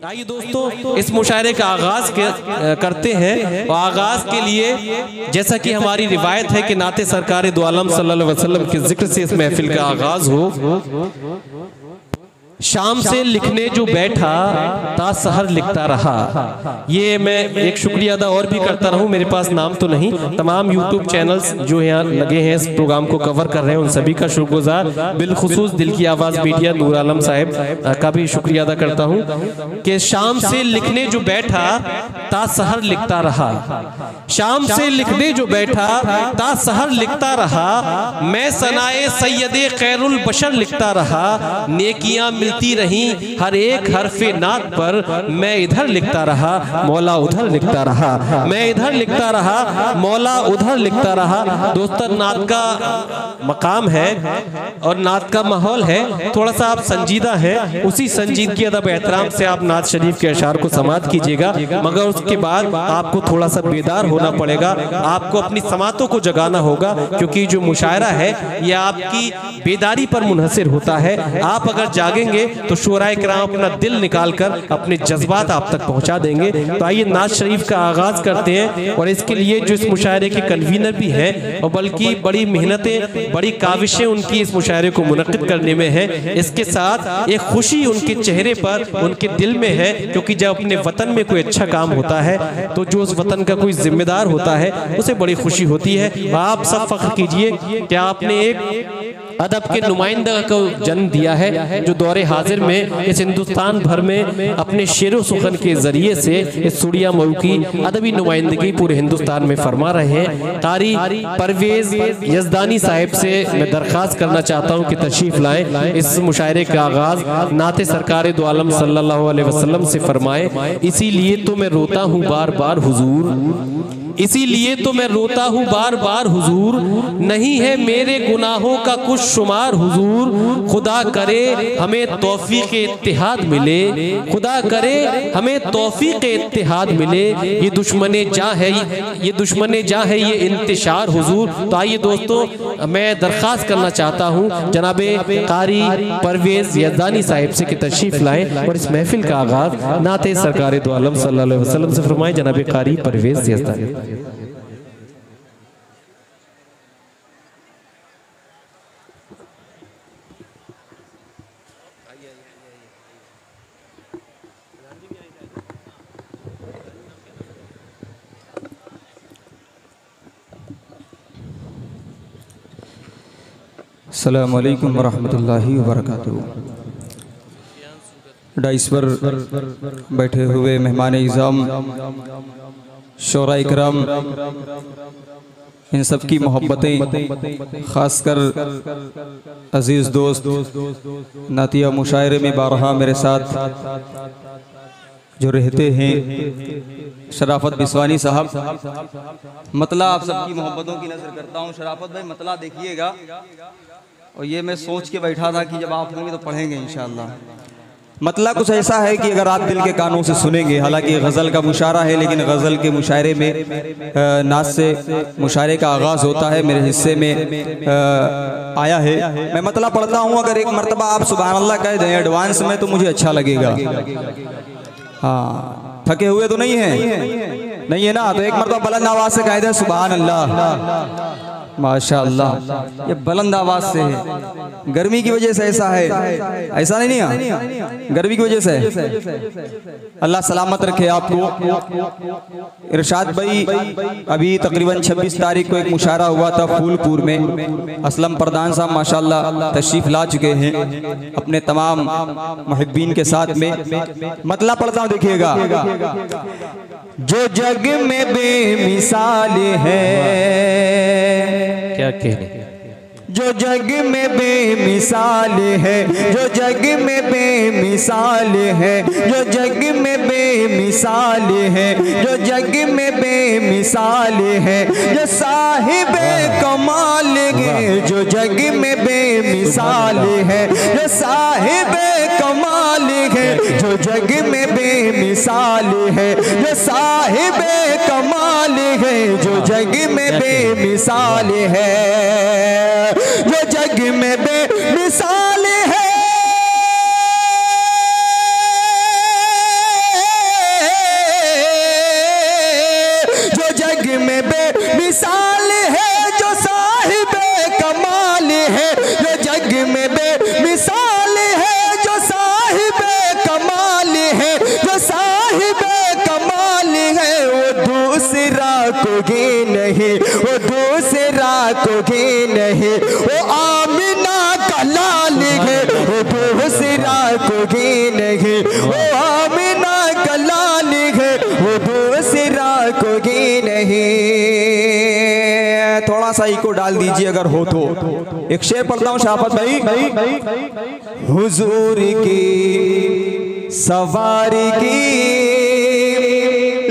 आइए दोस्तों इस मुशायरे का आगाज करते हैं। और आगाज के लिए जैसा कि हमारी रिवायत है कि नाते सरकार दो आलम सल्लल्लाहु अलैहि वसल्लम के जिक्र से इस महफिल का आगाज हो। शाम से लिखने जो बैठा ता सहर लिखता रहा। ये मैं एक शुक्रिया अदा और भी करता रहूं, मेरे पास नाम तो नहीं, तमाम यूट्यूब चैनल्स जो यहाँ लगे हैं इस प्रोग्राम को कवर कर रहे हैं उन सभी का शुक्रगुजार, बिलखुसूस दिल की आवाज़ मीडिया नूर आलम साहब का भी शुक्रिया अदा करता हूँ कि शाम से लिखने जो बैठा ता सहर लिखता रहा। शाम से लिखने जो बैठा ता सहर लिखता रहा। मैं सनाए सैयदे खैरुल बशर लिखता रहा। नेकियां मिलती रही हर एक हरफे नात पर। मैं इधर लिखता रहा मौला उधर लिखता रहा। मैं इधर लिखता रहा मौला उधर लिखता रहा। दोस्तों नात का मकाम है और नात का माहौल है, थोड़ा सा आप संजीदा है, उसी संजीदगी अदब एहतराम से आप नात शरीफ के अशार को समात कीजिएगा, मगर उसके बाद आपको थोड़ा सा बेदार होना पड़ेगा, आपको अपनी समातों को जगाना होगा, क्योंकि जो मुशायरा है यह आपकी बेदारी पर मुनहसिर होता है। आप अगर जागेंगे तो शोराए किराम अपना दिल निकाल कर अपने जज्बात आप तक पहुंचा देंगे। तो आइए नात शरीफ का आगाज करते हैं। और इसके लिए जो इस मुशायरे के कन्वीनर भी हैं और बल्कि बड़ी मेहनतें बड़ी काविशें उनकी इस मुशायरे को मुनक्किद करने में है, इसके साथ एक खुशी उनके चेहरे पर उनके दिल में है, क्योंकि जब अपने वतन में कोई अच्छा काम होता है तो जो उस वतन का कोई जिम्मेदार होता है उसे बड़ी खुशी होती है। आप सब फख्र कीजिए कि आपने एक अदब के नुमाइंदा को जन्म दिया है जो दौरे हाजिर में इस हिंदुस्तान भर में अपने शेरो सुखन के जरिए से इस सुड़िया मऊ की अदबी नुमाइंदगी पूरे हिंदुस्तान में फरमा रहे हैं। कारी परवेज यजदानी साहिब से मैं दरख्वास्त करना चाहता हूं कि तशरीफ लाएं, इस मुशायरे का आगाज नाते सरकार दो आलम सल्लल्लाहु अलैहि वसल्लम से फरमाए। इसीलिए तो मैं रोता हूँ बार बार हुजूर, इसीलिए तो मैं रोता हूँ बार बार हुजूर, नहीं है मेरे गुनाहों का कुछ शुमार हुजूर। खुदा करे हमें तौफीक इत्तिहाद मिले, खुदा करे हमें तौफीक इत्तिहाद मिले। ये दुश्मने जा है, ये दुश्मने जा है ये इंतशार हुजूर। तो आइए दोस्तों मैं दरख्वास्त करना चाहता हूँ जनाबे कारी परवेज यजदानी साहिब से कि तशरीफ लाएं और इस महफिल का आगाज नाते सरकार दो आलम सल्लल्लाहु अलैहि वसल्लम से फरमाएं। जनाबे कारी परवेज यजदानी। अस्सलामु अलैकुम वरहमतुल्लाहि वबरकातुहू। डाइस पर बैठे हुए मेहमान इज़ाम, शोराए किराम, इन सब की मोहब्बतें, ख़ासकर अज़ीज़ दोस्त नातिया मुशायरे में बारहा मेरे साथ जो रहते हैं शराफत बिस्वानी साहब। मतला आप सबकी मोहब्बतों की नज़र करता हूँ। शराफत भाई मतला देखिएगा, और ये मैं सोच के बैठा था कि जब आप होंगे तो पढ़ेंगे इंशाअल्लाह। मतला कुछ ऐसा है कि अगर आप दिल के कानों से सुनेंगे, हालांकि गज़ल का मुशायरा है लेकिन गज़ल के मुशायरे में नात से मुशायरे का आगाज़ होता है, मेरे हिस्से में आया है। मैं मतला पढ़ता हूँ, अगर एक मरतबा आप सुभान अल्लाह कह दें एडवांस में तो मुझे अच्छा लगेगा। हाँ, थके हुए तो नहीं है, नहीं है ना? तो एक मरतबा बुलंद आवाज़ से कह दे सुभान अल्लाह। माशाअल्लाह, ये बुलंद आवाज से है। गर्मी की वजह से ऐसा है, ऐसा नहीं है, गर्मी की वजह से। अल्लाह सलामत रखे आपको। इरशाद भाई अभी तकरीबन 26 तारीख को एक मुशायरा हुआ था फूलपुर में। असलम प्रधान साहब माशाअल्लाह तशरीफ ला चुके हैं अपने तमाम मुहिब्बीन के साथ में। मतला पढ़ता हूँ, देखिएगा। जो जग में बेमिसाल है, क्या कहने, जो जग में बेमिसाल है, जो जग में बेमिसाल है, जो जग में बेमिसाल है, जो जग में बेमिसाल है, जो साहिब कमाल है, जो जग में बेमिसाल है, जो साहिब कमाल है, जो जग में बेमिसाल है, जो साहिब कमाल है, जो जग में बेमिसाल है, जो जग में बेमिसाल है। कोई नहीं, वो दूसरा कोई नहीं, वो आमिना का लाल है, वो दूसरा कोई नहीं, वो आमिना का लाल है, वो दूसरा कोई नहीं। थोड़ा सा इको डाल दीजिए अगर हो तो। एक शेर पढ़ता हूँ शाफत भाई। हुजूर की सवारी की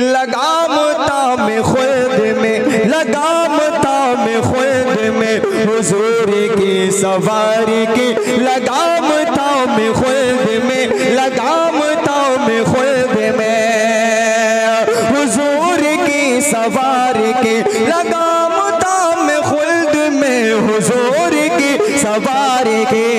लगाम ताम खुद में, लगाम ताम खुद में, हुजूर की सवारी की लगाम ताम खुद में, लगाम ताम खुद में, हुजूर की सवारी की लगाम ताम खुद में, हुजूर की सवारी की,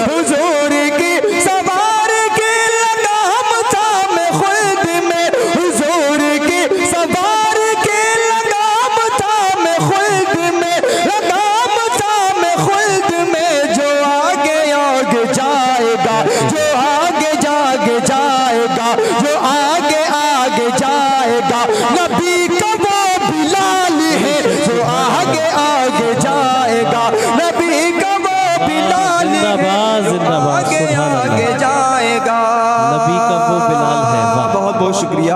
हुजूर की सवारी की लगाम ताम खुद में, हुजूर की सवारी की लगाम ताम खुद में, लगाम ताम खुद में, जो आगे आगे जाएगा, जो आगे जागे जाएगा, जो आगे आगे जाएगा, नबी का वो बिलाल है, जो आगे आगे जाएगा, नबी का वो बिलाल है, आगे आगे जाएगा, नबी का वो बिलाल है। बहुत बहुत शुक्रिया।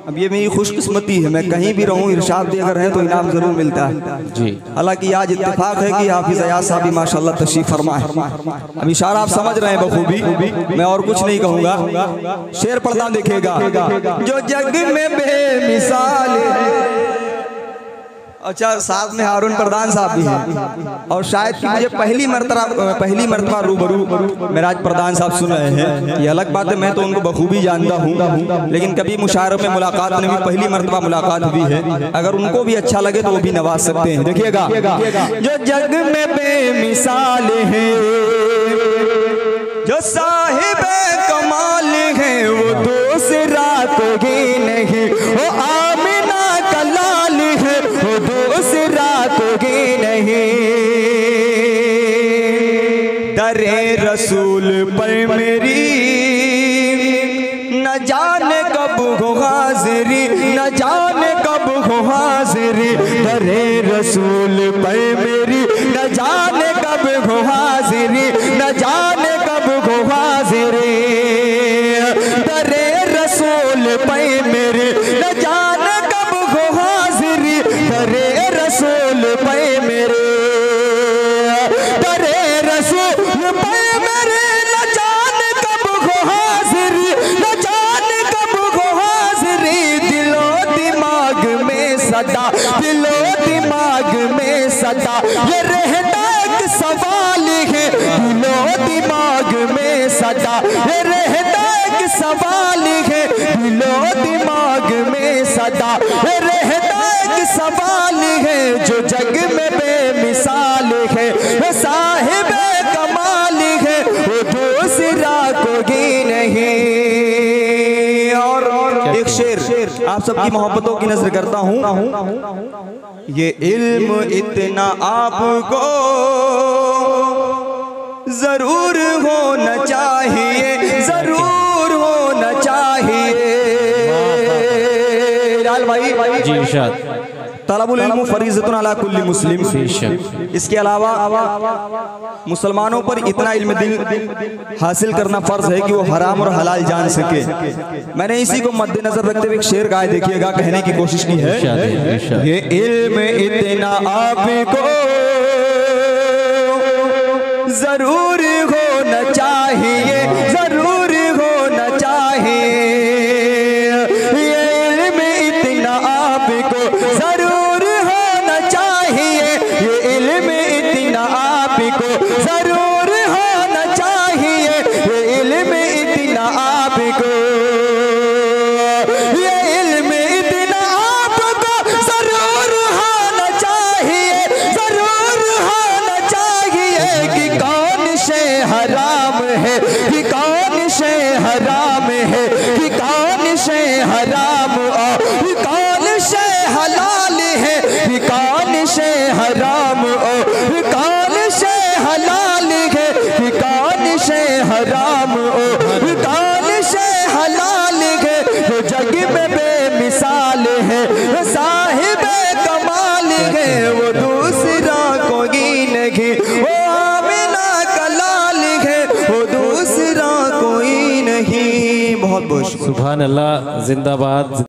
अब ये मेरी खुशकिस्मती है, मैं कहीं भी रहूं इरशाद भी अगर है तो इनाम जरूर मिलता है जी। हालांकि आज इत्तेफाक है कि हाफिज अयाज साहब भी माशाल्लाह तशरीफ फरमा है। अब इशारा आप समझ रहे हैं बखूबी, मैं और कुछ नहीं कहूंगा। शेर पढ़ता देखिएगा। जो जग में बेमिसाल है, अच्छा साथ में हारून प्रधान साहब भी हैं, और शायद कि मुझे पहली मरतबा रूबरू मेराज प्रधान साहब सुन रहे हैं। ये अलग बात है, मैं तो उनको बखूबी जानता हूँ, लेकिन कभी मुशायरों में मुलाकात में भी पहली मरतबा मुलाकात हुई है। अगर उनको भी अच्छा लगे तो वो भी नवाज सकते हैं। देखिएगा। जो जग में बेमिसाल है, जो साहिब कमाल है, वो दूसरा कोई नहीं, वो आमिना का लाल है, वो दूसरा कोई नहीं। दरे रसूल पर मेरी न जाने कब हो हाजिरी, न जाने कब हो हाजिरी, दरे रसूल पर मेरी न जाने कब हो हाजिरी, न जाने कब हो हाजिरी, दरे रसूल पर मेरी न जाने कब हो हाजिरी, दरे रसूल पर मेरे, दरे रसूल पर मेरे न जाने कब हो हाजिरी, न जाने कब हो हाजिरी, दिलो दिमाग में सदा, दिलो दिमाग में सदा ये रहता एक सवाल है, दिलो दिमाग में सदा ये रहता एक सवाल है, दिलो दिमाग में सदा ये रहता एक सवाल है। जो जग में बेमिसाल है, वो साहिब कमाल है, वो दूसरा कोई नहीं। और एक शेर आप सबकी मोहब्बतों की नजर करता हूँ। ये इल्म इतना आपको जरूर होना चाहिए, जरूर होना चाहिए। लाल भाई जी इरशाद। तलबुल इल्म फरीज़तुन अला कुल्ली मुस्लिम। इसके अलावा मुसलमानों पर इतना इल्म दिल हासिल करना फर्ज है कि वो हराम और हलाल जान सके। मैंने इसी को मद्देनजर रखते हुए एक शेर गाए, देखिएगा, कहने की कोशिश की है। ये इल्म इतना आपको जरूर होना चाहिए, जरूर होना चाहिए। ये इल्म इतना आपको जरूर होना चाहिए, ये इल्म इतना आपको जरूर होना चाहिए, ये इल्म इतना आपको, ये इल्म इतना आपको जरूर होना चाहिए, जरूर होना चाहिए। कि कौन शे हराम है, कि कौन शे हराम है, कि कौन शे हराम और कि कौन शे हलाल है, कि कौन शे हराम और कि कौन शे हलाल है, कि कौन शे हराम और कि कौन शे हलाल है। जो जग में बेमिसाल सुभान अल्लाह, जिंदाबाद।